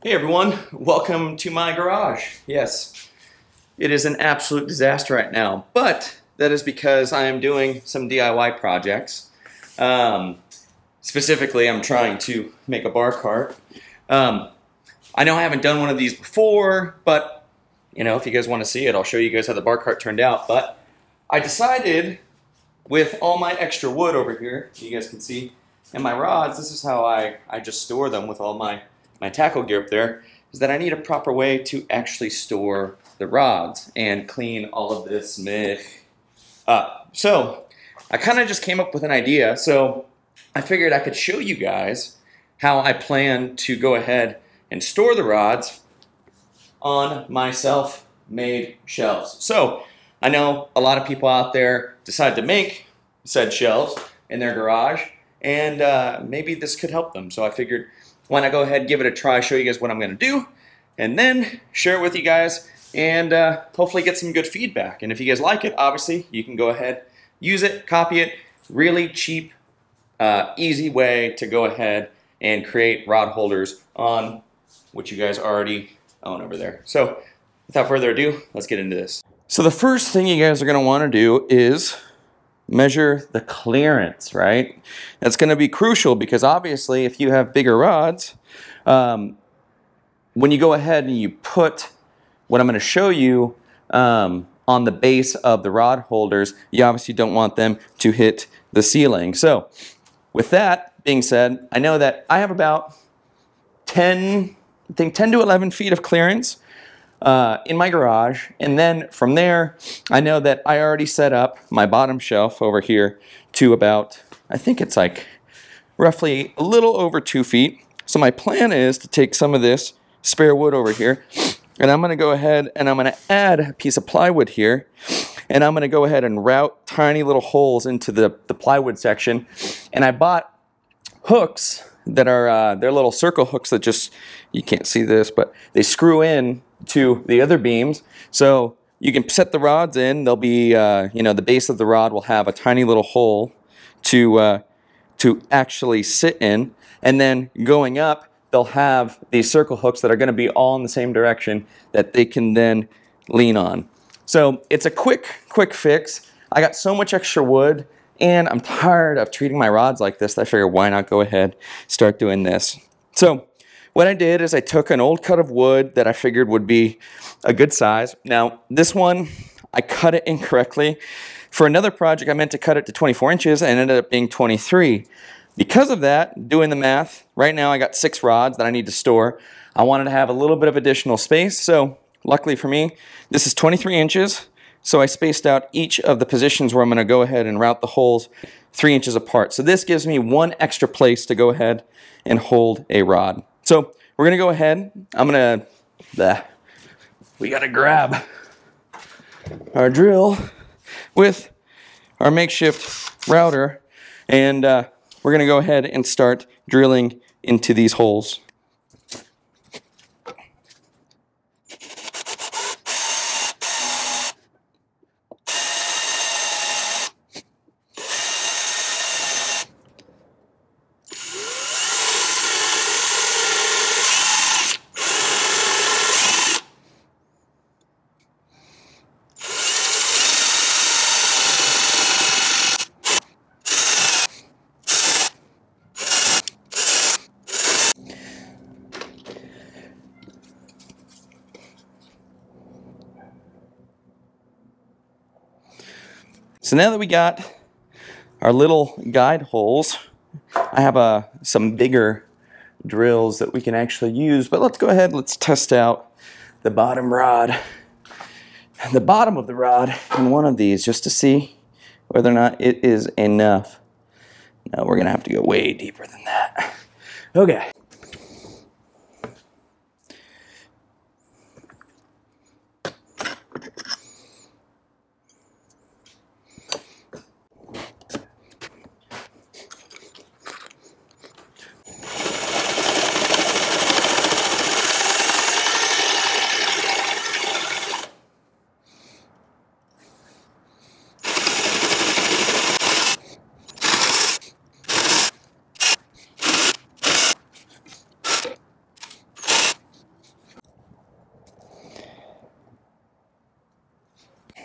Hey everyone, welcome to my garage. Yes, it is an absolute disaster right now, but that is because I am doing some DIY projects. Specifically, I'm trying to make a bar cart. I know I haven't done one of these before, but if you guys want to see it, I'll show you guys how the bar cart turned out. But I decided, with all my extra wood over here, you guys can see, and my rods, this is how I just store them with all my tackle gear up there, is that I need a proper way to actually store the rods and clean all of this meh up. So I kind of just came up with an idea. So I figured I could show you guys how I plan to go ahead and store the rods on my self-made shelves. So I know a lot of people out there decide to make said shelves in their garage, and maybe this could help them. So I figured, why not go ahead and give it a try, show you guys what I'm going to do, and then share it with you guys, and hopefully get some good feedback. And if you guys like it, obviously, you can go ahead, use it, copy it. Really cheap, easy way to go ahead and create rod holders on what you guys already own over there. So without further ado, let's get into this. So the first thing you guys are going to want to do is measure the clearance, right? That's going to be crucial because obviously if you have bigger rods, when you go ahead and you put what I'm going to show you on the base of the rod holders, you obviously don't want them to hit the ceiling. So with that being said, I know that I have about 10 to 11 feet of clearance in my garage, and then from there I know that I already set up my bottom shelf over here to about, I think it's like roughly a little over 2 feet. So my plan is to take some of this spare wood over here, and I'm going to go ahead and I'm going to add a piece of plywood here, and I'm going to go ahead and route tiny little holes into the plywood section. And I bought hooks that are they're little circle hooks that just, you can't see this, but they screw in to the other beams. So you can set the rods in. They'll be, the base of the rod will have a tiny little hole to actually sit in. And then going up, they'll have these circle hooks that are going to be all in the same direction that they can then lean on. So it's a quick fix. I got so much extra wood, and I'm tired of treating my rods like this. I figured, why not go ahead, start doing this. So what I did is I took an old cut of wood that I figured would be a good size. Now, this one, I cut it incorrectly. For another project, I meant to cut it to 24 inches and it ended up being 23. Because of that, doing the math, right now I got 6 rods that I need to store. I wanted to have a little bit of additional space, so luckily for me, this is 23 inches. So I spaced out each of the positions where I'm going to go ahead and route the holes 3 inches apart. So this gives me one extra place to go ahead and hold a rod. So we're going to go ahead, we got to grab our drill with our makeshift router, and we're going to go ahead and start drilling into these holes. So now that we got our little guide holes, I have some bigger drills that we can actually use, but let's go ahead, let's test out the bottom rod, the bottom of the rod in one of these just to see whether or not it is enough. Now we're gonna have to go way deeper than that. Okay.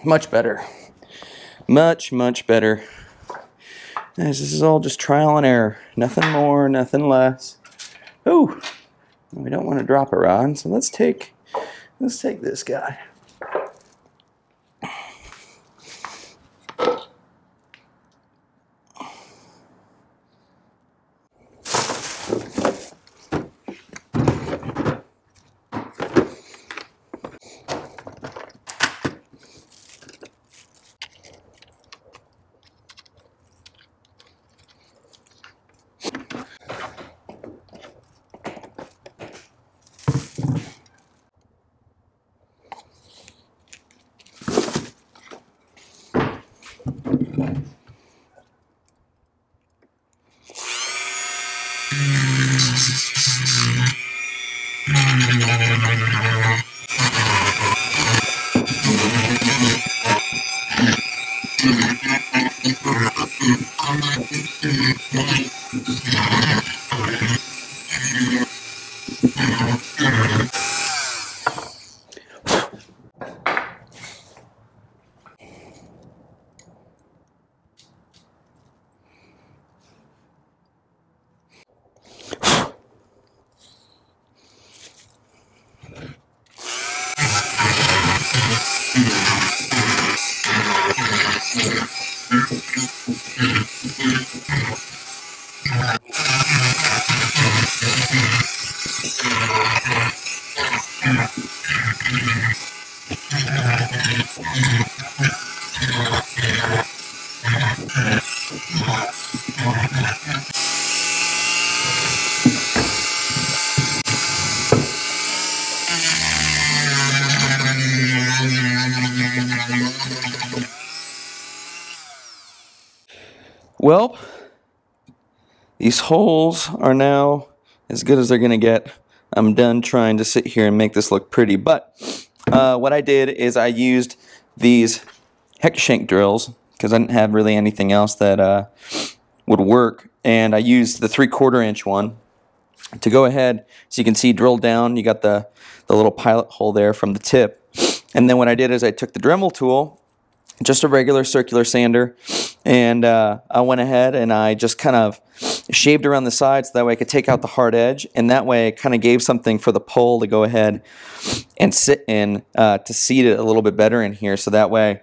Much better. Much, much better. As this is all just trial and error. Nothing more, nothing less. Ooh, we don't want to drop a rod, so let's take this guy. Well, these holes are now as good as they're going to get. I'm done trying to sit here and make this look pretty, but what I did is I used these hex shank drills because I didn't have really anything else that would work, and I used the 3/4 inch one to go ahead, so you can see drilled down. You got the little pilot hole there from the tip, and then what I did is I took the Dremel tool, just a regular circular sander, and I went ahead and I just kind of shaved around the sides so that way I could take out the hard edge, and that way it kind of gave something for the pole to go ahead and sit in to seat it a little bit better in here, so that way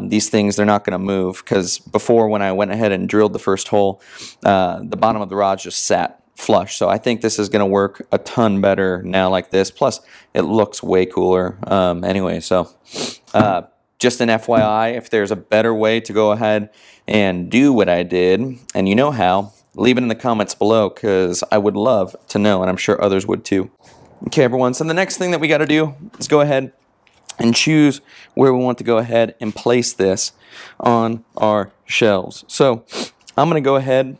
these things, they're not going to move, because before when I went ahead and drilled the first hole, the bottom of the rod just sat flush. So I think this is going to work a ton better now like this, plus it looks way cooler anyway. So just an FYI, if there's a better way to go ahead and do what I did, and you know how, leave it in the comments below, because I would love to know, and I'm sure others would too. Okay, everyone, so the next thing that we got to do is go ahead and choose where we want to go ahead and place this on our shelves. So I'm going to go ahead,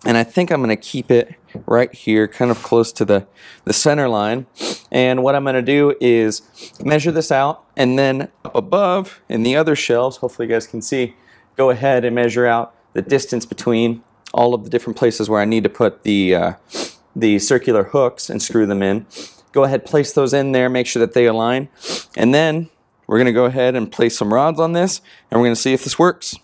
and I think I'm going to keep it right here, kind of close to the center line. And what I'm going to do is measure this out, and then up above in the other shelves, hopefully you guys can see, go ahead and measure out the distance between all of the different places where I need to put the circular hooks and screw them in. Go ahead, place those in there, make sure that they align, and then we're going to go ahead and place some rods on this, and we're going to see if this works.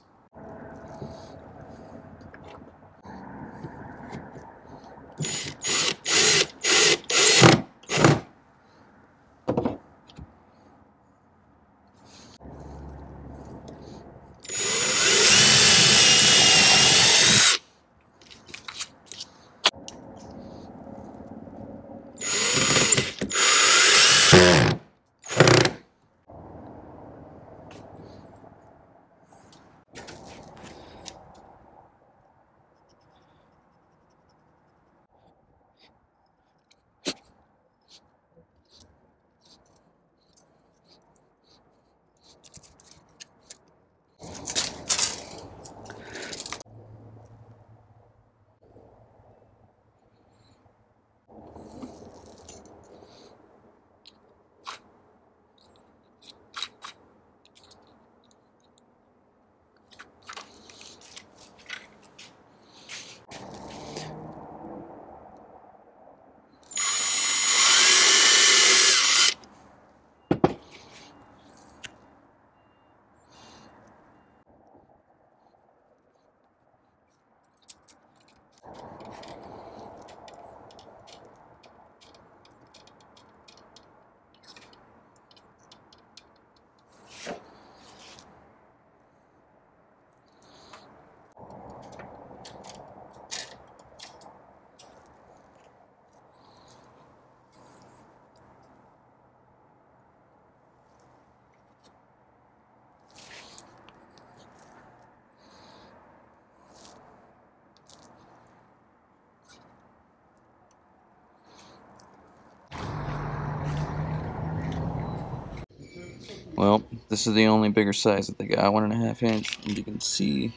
Well, this is the only bigger size that they got, 1.5 inch, and you can see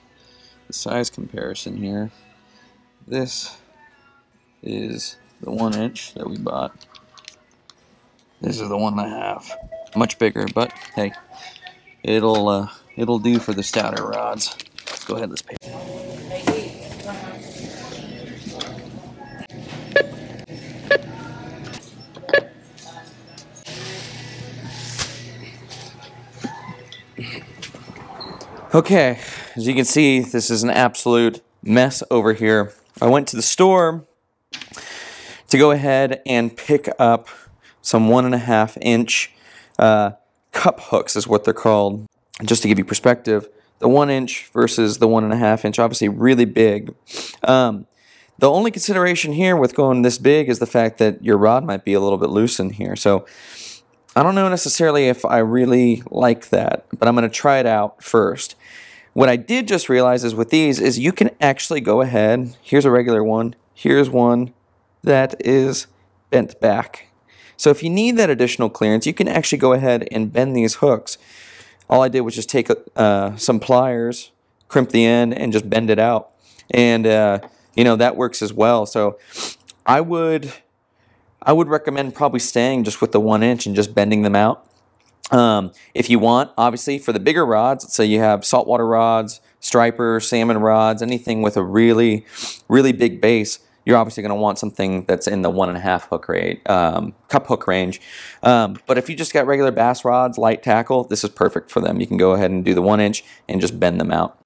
the size comparison here. This is the 1 inch that we bought. This is the 1.5. Much bigger, but hey, it'll do for the stouter rods. Let's go ahead, let's pay. Okay, as you can see, this is an absolute mess over here. I went to the store to go ahead and pick up some 1.5 inch cup hooks is what they're called. Just to give you perspective, the 1 inch versus the 1.5 inch, obviously really big. The only consideration here with going this big is the fact that your rod might be a little bit loose in here. So I don't know necessarily if I really like that, but I'm going to try it out first. What I did just realize is with these is you can actually go ahead, here's a regular one, here's one that is bent back. So if you need that additional clearance, you can actually go ahead and bend these hooks. All I did was just take some pliers, crimp the end, and just bend it out. And you know, that works as well. So I would recommend probably staying just with the 1 inch and just bending them out. If you want, obviously, for the bigger rods, let's say you have saltwater rods, striper, salmon rods, anything with a really, really big base, you're obviously going to want something that's in the 1.5 hook rate, cup hook range. But if you just got regular bass rods, light tackle, this is perfect for them. You can go ahead and do the 1 inch and just bend them out.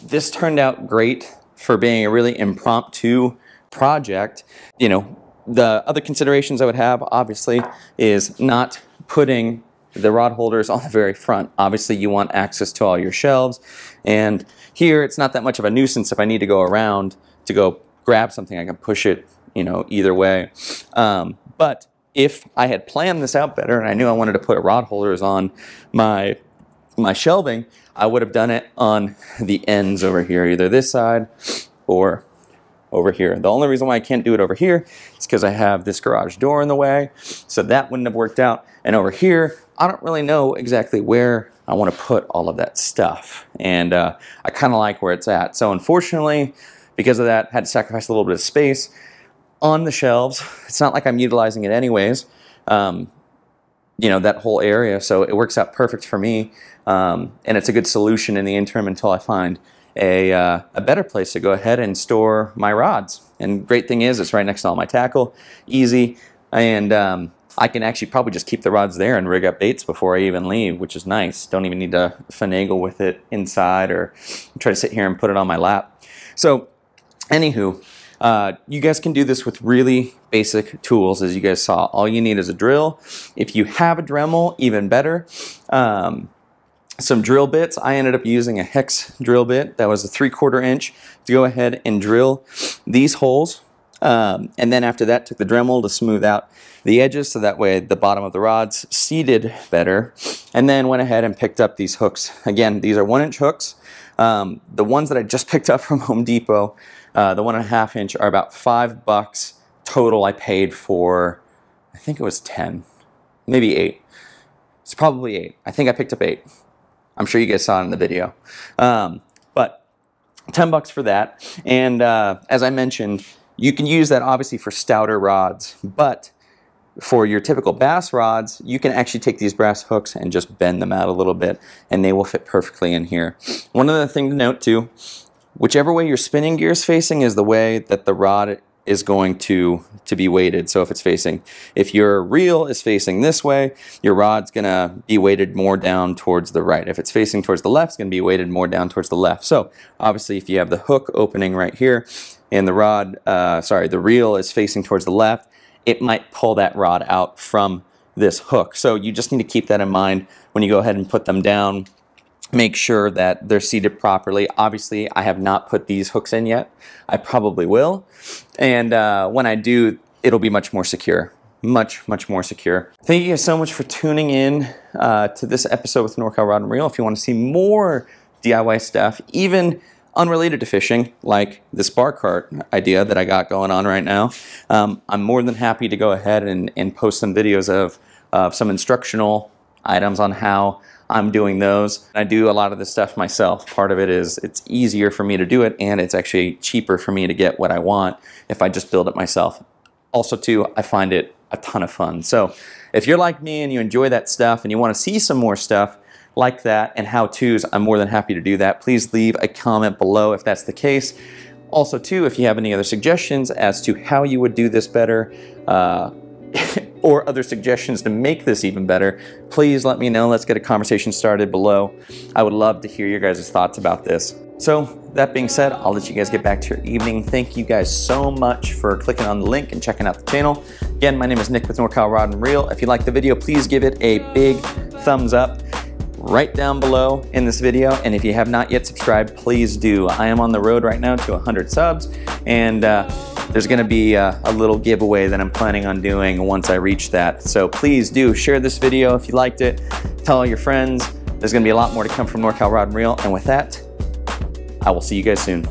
This turned out great for being a really impromptu project. You know, the other considerations I would have, obviously, is not putting the rod holders on the very front. Obviously, you want access to all your shelves. And here, it's not that much of a nuisance if I need to go around to go grab something. I can push it, you know, either way. But if I had planned this out better and I knew I wanted to put rod holders on my shelving, I would have done it on the ends over here, either this side or over here. The only reason why I can't do it over here is because I have this garage door in the way, so that wouldn't have worked out. And over here, I don't really know exactly where I want to put all of that stuff, and I kind of like where it's at. So unfortunately, because of that, I had to sacrifice a little bit of space on the shelves. It's not like I'm utilizing it anyways, you know, that whole area, so it works out perfect for me. And it's a good solution in the interim until I find a better place to go ahead and store my rods. And great thing is it's right next to all my tackle, easy, and I can actually probably just keep the rods there and rig up baits before I even leave, which is nice. Don't even need to finagle with it inside or try to sit here and put it on my lap. So anywho, you guys can do this with really basic tools, as you guys saw. All you need is a drill. If you have a Dremel, even better. some drill bits. I ended up using a hex drill bit that was a 3/4 inch to go ahead and drill these holes. And then after that, took the Dremel to smooth out the edges so that way the bottom of the rod's seated better. And then went ahead and picked up these hooks. Again, these are 1-inch hooks. The ones that I just picked up from Home Depot, the 1.5 inch, are about $5 total. I paid for, I think it was 10, maybe 8. It's probably 8. I think I picked up 8. I'm sure you guys saw it in the video. But $10 for that. And as I mentioned, you can use that obviously for stouter rods, but for your typical bass rods, you can actually take these brass hooks and just bend them out a little bit, and they will fit perfectly in here. One other thing to note too, whichever way your spinning gear is facing is the way that the rod is going to be weighted. So if your reel is facing this way, your rod's gonna be weighted more down towards the right. If it's facing towards the left, it's gonna be weighted more down towards the left. So obviously if you have the hook opening right here and the reel is facing towards the left, it might pull that rod out from this hook. So you just need to keep that in mind when you go ahead and put them down. Make sure that they're seated properly. Obviously, I have not put these hooks in yet. I probably will. And when I do, it'll be much more secure. Much more secure. Thank you guys so much for tuning in to this episode with NorCal Rod and Reel. If you want to see more DIY stuff, even unrelated to fishing, like this bar cart idea that I got going on right now, I'm more than happy to go ahead and post some videos of some instructional items on how I'm doing those. I do a lot of this stuff myself. Part of it is it's easier for me to do it, and it's actually cheaper for me to get what I want if I just build it myself. Also too, I find it a ton of fun. So if you're like me and you enjoy that stuff and you want to see some more stuff like that and how-tos, I'm more than happy to do that. Please leave a comment below if that's the case. Also too, if you have any other suggestions as to how you would do this better, or other suggestions to make this even better, please let me know. Let's get a conversation started below. I would love to hear your guys' thoughts about this. So that being said, I'll let you guys get back to your evening. Thank you guys so much for clicking on the link and checking out the channel. Again, my name is Nick with NorCal Rod and Reel. If you liked the video, please give it a big thumbs up right down below in this video. And if you have not yet subscribed, please do. I am on the road right now to 100 subs, and there's gonna be a little giveaway that I'm planning on doing once I reach that. So please do share this video if you liked it. Tell all your friends. There's gonna be a lot more to come from NorCal Rod and Reel. And with that, I will see you guys soon.